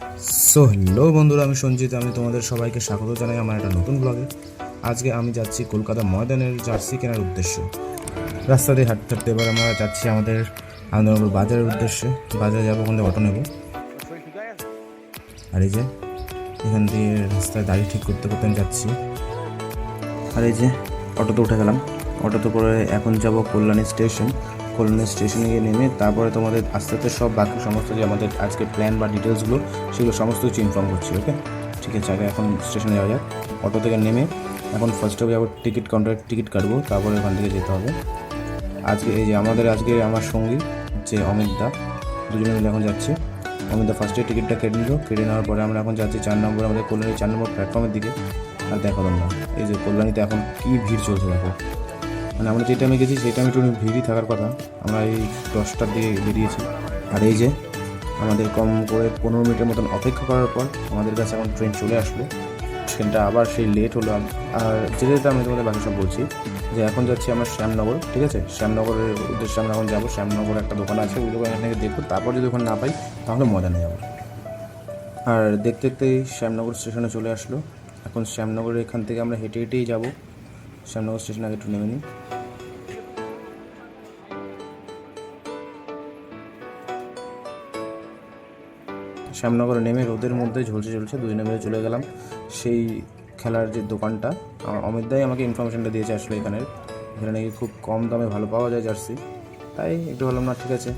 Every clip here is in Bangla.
হ্যালো বন্ধুরা, আমি সঞ্জিত। আমি তোমাদের সবাইকে স্বাগত জানাই আমার একটা নতুন ব্লগে। আজকে আমি যাচ্ছি কলকাতা ময়দানের জার্সি কেনার উদ্দেশ্যে। রাস্তা দিয়ে হাঁটতে হাঁটতে এবার আমরা যাচ্ছি আমাদের আনন্দনগর বাজারের উদ্দেশ্যে। বাজারে যাবো, ওখান থেকে অটো নেব। আর এই যে এখান দিয়ে রাস্তায় দাঁড়িয়ে ঠিক করতে করতে আমি যাচ্ছি। আর এই যে অটোতে উঠে গেলাম। অটোতে করে এখন যাব কল্যাণী স্টেশন। কল্যাণী স্টেশনে গিয়ে নেমে তারপরে তোমাদের আস্তে আস্তে সব বাকি সমস্ত যে আমাদের আজকে প্ল্যান বা ডিটেলসগুলো সেগুলো সমস্ত কিছু ইনফর্ম করছি। ওকে, ঠিক আছে। আগে এখন স্টেশনে যাওয়া যাক। অটো থেকে নেমে এখন ফার্স্ট হবে যাবো টিকিট কাউন্টারে, টিকিট কাটবো, তারপরে ওখান থেকে যেতে হবে। আজকে এই যে আমার সঙ্গী যে অমিত দা, দুজনে মিলে এখন যাচ্ছি। অমিত দা ফার্স্টে টিকিটটা কেটে নিল। কেটে নেওয়ার পরে আমরা এখন যাচ্ছি 4 নম্বর, আমাদের কল্যাণী 4 নম্বর প্ল্যাটফর্মের দিকে। আর দেখো তোমরা এই যে কল্যাণীতে এখন কী ভিড় চলছে দেখো। মানে আমরা যে টাইমে গেছি সেই টাইমে একটু ভিড়ই থাকার কথা। আমরা এই 10টার দিকে বেরিয়েছি। আর এই যে আমাদের কম করে 15 মিনিটের মতন অপেক্ষা করার পর আমাদের কাছে এখন ট্রেন চলে আসলো। ট্রেনটা আবার সেই লেট হলো। আর যেতে যেতে আমি তোমাদের বাকি সব বলছি যে এখন যাচ্ছি আমরা শ্যামনগর। ঠিক আছে, শ্যামনগরের উদ্দেশ্যে আমরা এখন যাবো। শ্যামনগরে একটা দোকান আছে, ওই দোকান থেকে দেখবো। তারপর যদি ওখানে না পাই তাহলে ময়দানে যাবো। আর দেখতে দেখতেই শ্যামনগর স্টেশনে চলে আসলো। এখন শ্যামনগরের এখান থেকে আমরা হেঁটে হেঁটেই যাবো। শ্যামনগর স্টেশন আগে একটু নেমে নিই। শ্যামনগরে নেমে রোদের মধ্যে ঝলসে ঝলসে দুজনে মিলে চলে গেলাম সেই খেলার যে দোকানটা। অমিত দাই আমাকে ইনফরমেশনটা দিয়েছে আসলে এখানে নাকি খুব কম দামে ভালো পাওয়া যায় জার্সি। তাই একটু ভাবলাম না ঠিক আছে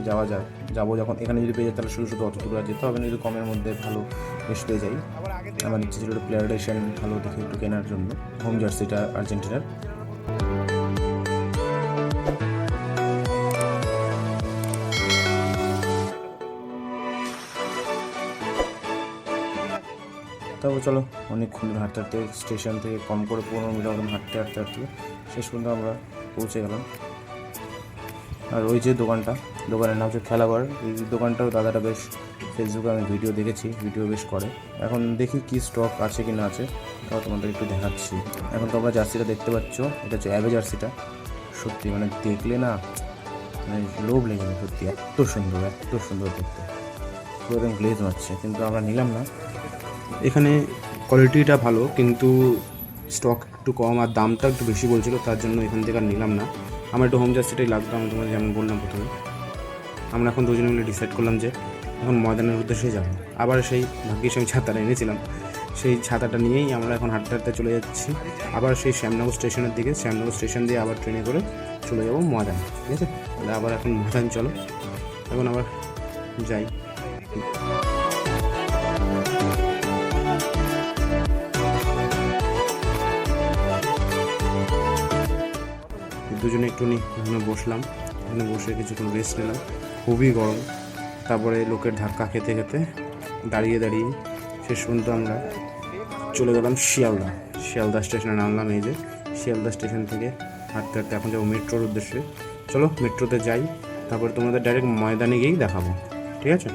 যাওয়া যাক। যাবো যখন এখানে যদি পেয়ে যাই তাহলে শুধু শুধু অত দূর আর যেতে হবে না, যদি কমের মধ্যে ভালো বেশ পেয়ে যাই। আমার ইচ্ছে ছিল একটু প্লেয়ার এডিশন ভালো দেখে একটু কেনার জন্য হোম জার্সিটা আর্জেন্টিনার। তবে চলো, অনেকক্ষণ ধরে হাঁটতে হাঁটতে স্টেশন থেকে কম করে 15 মিনিট মতন হাঁটতে হাঁটতে হাঁটতে শেষ পর্যন্ত আমরা পৌঁছে গেলাম। আর ওই যে দোকানের নাম হচ্ছে খেলাঘর। এই দোকানটাও দাদাটা বেশ ফেসবুকে আমি ভিডিও দেখেছি, ভিডিও বেশ করে। এখন দেখি কি স্টক আছে কি না আছে, তাও তোমাদের একটু দেখাচ্ছি। এখন তোমরা জার্সিটা দেখতে পাচ্ছ, এটা হচ্ছে অ্যাবে জার্সিটা। সত্যি মানে দেখলে না মানে লোভ লেগে যায়, সত্যি এত সুন্দর দেখতে, পুরো একদম গ্লেজ মারছে। কিন্তু আমরা নিলাম না। এখানে কোয়ালিটিটা ভালো কিন্তু স্টক একটু কম আর দামটা একটু বেশি বলছিল, তার জন্য এখান থেকে আর নিলাম না। আমার একটু হোম জার্সিটাই লাগতো। আমি তোমাদের যেমন বললাম প্রথমে, আমরা এখন দুজনে মিলে ডিসাইড করলাম যে এখন ময়দানের উদ্দেশ্যে যাবো। আবার সেই ভাগ্যিস আমি ছাতাটা এনেছিলাম, সেই ছাতাটা নিয়েই আমরা এখন হাঁটতে হাঁটতে চলে যাচ্ছি আবার সেই শ্যামনগর স্টেশনের দিকে। শ্যামনগর স্টেশন দিয়ে আবার ট্রেনে করে চলে যাবো ময়দান। ঠিক আছে, তাহলে আবার এখন ময়দান চলো, এখন আবার যাই। দুজনে একটুখানি এখানে বসলাম, এখানে বসে কিছুক্ষণ রেস্ট নিলাম। খুবই গরম। তারপরে লোকের ধাক্কা খেতে খেতে দাঁড়িয়ে দাঁড়িয়ে শেষ পর্যন্ত আমরা চলে গেলাম শিয়ালদা স্টেশনে নামলাম। এই যে শিয়ালদা স্টেশন থেকে হাঁটতে হাঁটতে এখন যাবো মেট্রোর উদ্দেশ্যে। চলো মেট্রোতে যাই, তারপরে তোমাদের ডাইরেক্ট ময়দানে গিয়েই দেখাবো। ঠিক আছে।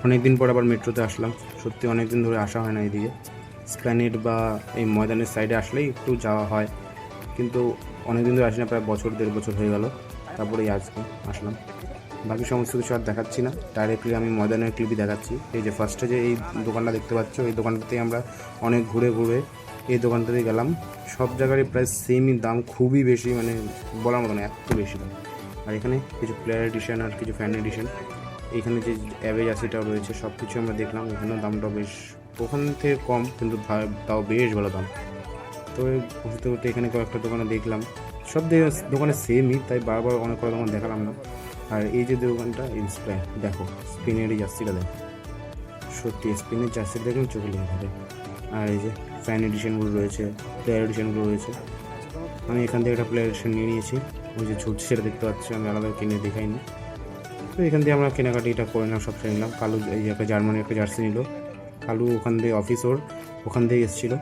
অনেক দিন পর আবার মেট্রোতে আসলাম। সত্যি অনেক দিন ধরে আসা হয় না এদিকে। স্প্ল্যানেড বা এই ময়দানের সাইডে আসলেই একটু যাওয়া হয়, কিন্তু অনেক দিন ধরে আসি না, প্রায় বছর 1.5 বছর হয়ে গেল। তারপরেই আজকে আসলাম। বাকি সমস্ত কিছু আর দেখাচ্ছি না, ডাইরেক্টলি আমি ময়দানের ক্লিপই দেখাচ্ছি। এই যে ফার্স্টে যে এই দোকানটা দেখতে পাচ্ছ, এই দোকানটাতেই আমরা অনেক ঘুরে ঘুরে এই দোকানটাতে গেলাম। সব জায়গারই প্রায় সেমই দাম, খুবই বেশি, মানে বলার মতো না, এত বেশি দাম। আর এখানে কিছু প্লেয়ার এডিশন আর কিছু ফ্যান এডিশন, এখানে যে অ্যাভেজ সেটাও রয়েছে। সব কিছু আমরা দেখলাম। এখানেও দামটাও বেশ ওখান থেকে কম, কিন্তু তাও বেশ ভালো দাম। তো ঘুরতে ঘুরতে এখানে কয়েকটা দোকানে দেখলাম, সব দোকানে সেমই, তাই বারবার অনেক কটা দোকান দেখালাম না। আর এই যে দোকানটা ইন্সপায়ার, দেখো স্পিনের এই জার্সিটা দেখো, সত্যি স্পিনের জার্সি দেখলে চোখে লেগে থাকে। আর এই যে ফ্যান এডিশনগুলো রয়েছে, প্লেয়ার এডিশনগুলো রয়েছে। আমি এখান থেকে একটা প্লেয়ার এডিশন নিয়ে নিয়েছি, ওই যে ঝুলছে সেটা দেখতে পাচ্ছি, আমি আলাদা কিনে দেখাইনি। তো এখান থেকে আমরা কেনাকাটিটা করে নিলাম, সব নিলাম। কালু এই একটা জার্মানি একটা জার্সি নিল। কালু ওখান থেকে অফিস ওর ওখান থেকে এসেছিলো,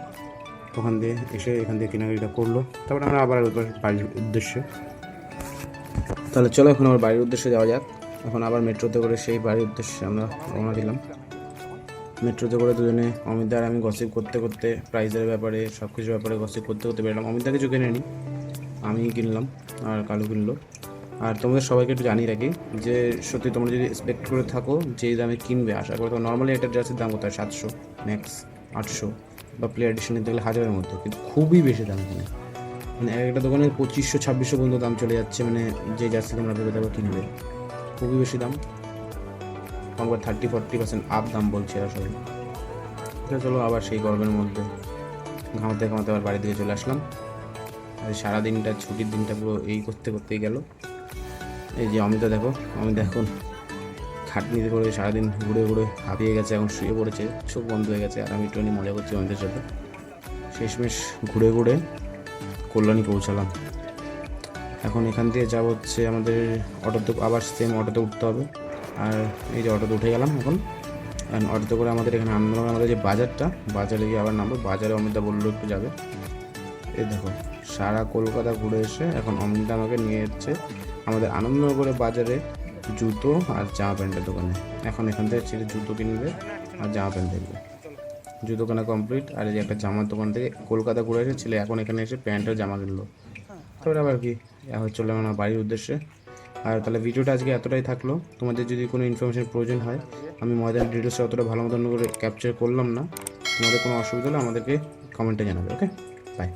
ওখান থেকে এসে এখান থেকে কেনাকাটিটা করলো। তারপরে আমরা আবার বাড়ির উদ্দেশ্যে, তাহলে চলো এখন আমার বাড়ির উদ্দেশ্যে যাওয়া যাক। এখন আবার মেট্রোতে করে সেই বাড়ির উদ্দেশ্যে আমরা রওনা দিলাম। মেট্রোতে করে দুজনে অমিতদা আর আমি গসিপ করতে করতে প্রাইজের ব্যাপারে সব কিছুর ব্যাপারে গসিপ করতে করতে বেরোলাম। অমিতদা কিছু কিনে নি, আমি কিনলাম আর কালু কিনলো। আর তোমাদের সবাইকে একটু জানিয়ে রাখি যে সত্যি তোমরা যদি এক্সপেক্ট করে থাকো যে দামে কিনবে, আশা করো তো নর্মালি একটা ড্রেসের দাম কোথায় 700 ম্যাক্স 800 বা প্লে এডিশন নিতে গেলে 1000-এর মধ্যে, কিন্তু খুবই বেশি দাম কিনে মানে এক একটা দোকানে 2500-2600 পর্যন্ত দাম চলে যাচ্ছে, মানে যে জার্সি তোমরা ভেবে দেবো কিনবে খুবই বেশি দাম, একবার 30-40% আপ দাম বলছে এরা সবাই। চলো আবার সেই গরমের মধ্যে ঘামাতে ঘামাতে আবার বাড়ির দিকে চলে আসলাম। আর সারাদিনটা ছুটির দিনটা পুরো এই করতে করতেই গেল। এই যে অমিতা দেখো, অমিতা এখন খাটনিতে করে সারাদিন ঘুরে ঘুরে হাঁপিয়ে গেছে, এখন শুয়ে পড়েছে, চোখ বন্ধ হয়ে গেছে। আর আমি একটুখানি মজা করছি অমিতার সাথে। শেষমেশ ঘুরে ঘুরে কল্যাণী পৌঁছালাম। এখন এখান থেকে যাব হচ্ছে আমাদের অটোতে, আবার সেম অটোতে উঠতে হবে। আর এই যে অটোতে উঠে গেলাম এখন, অটোতে করে আমাদের এখানে আনন্দনগর আমাদের যে বাজারটা, বাজারে গিয়ে আবার নামবো। বাজারে অমিতা বললো একটু যাবে। এই দেখো সারা কলকাতা ঘুরে এসে এখন অমিতা আমাকে নিয়ে যাচ্ছে আমাদের আনন্দনগরে বাজারে জুতো আর জামা প্যান্টের দোকানে। এখন এখান থেকে ছেলে জুতো কিনবে আর জামা প্যান্ট দেখবে। জুতো কেনা কমপ্লিট। আর এই যে একটা জামার দোকান থেকে কলকাতা ঘুরে এসে ছেলে এখন এখানে এসে প্যান্ট আর জামা কিনলো। তারপরে আবার কি এখন চলে আমার বাড়ির উদ্দেশ্যে। আর তাহলে ভিডিওটা আজকে এতটাই থাকলো। তোমাদের যদি কোনো ইনফরমেশন প্রয়োজন হয়, আমি ময়দানের ডিটেলসটা অতটা ভালো মতন করে ক্যাপচার করলাম না, তোমাদের কোনো অসুবিধা হলে আমাদেরকে কমেন্টে জানাবে। ওকে, বাই।